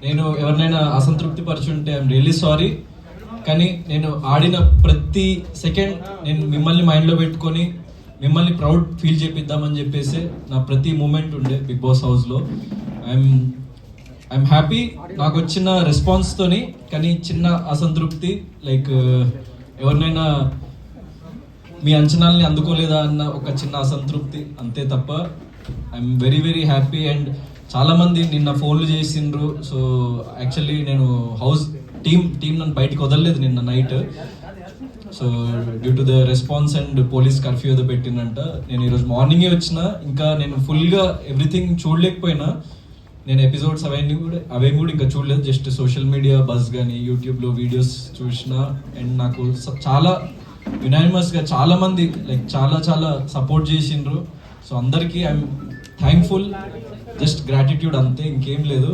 నేను ఎవరినైనా అసంతృప్తి పరుచుంటే ఐఎమ్ రియల్లీ సారీ. కానీ నేను ఆడిన ప్రతి సెకండ్ నేను మిమ్మల్ని మైండ్లో పెట్టుకొని మిమ్మల్ని ప్రౌడ్ ఫీల్ చేపిద్దామని చెప్పేసి నా ప్రతి మూమెంట్ ఉండే బిగ్ బాస్ హౌస్లో. ఐఎమ్ హ్యాపీ నాకు వచ్చిన రెస్పాన్స్తోని. కానీ చిన్న అసంతృప్తి, లైక్ ఎవరినైనా మీ అంచనాల్ని అందుకోలేదా అన్న ఒక చిన్న అసంతృప్తి, అంతే తప్ప I'm very very happy. And చాలామంది నిన్న ఫోన్లు చేసిండ్రు. సో యాక్చువల్లీ నేను హౌస్ టీమ్ నన్ను బయటకు వదలలేదు నిన్న night. So due to the response and police curfew ఏదో పెట్టిందంట. నేను ఈరోజు మార్నింగే వచ్చిన. ఇంకా నేను ఫుల్గా ఎవ్రీథింగ్ చూడలేకపోయినా. నేను ఎపిసోడ్స్ అవేమి కూడా ఇంకా చూడలేదు. జస్ట్ సోషల్ మీడియా బజ్ కానీ యూట్యూబ్లో వీడియోస్ చూసిన. అండ్ నాకు చాలా యునానిమస్గా చాలామంది లైక్ చాలా సపోర్ట్ చేసిండ్రు. సో అందరికీ ఐఎమ్ థ్యాంక్ఫుల్. జస్ట్ గ్రాటిట్యూడ్, అంతే, ఇంకేం లేదు.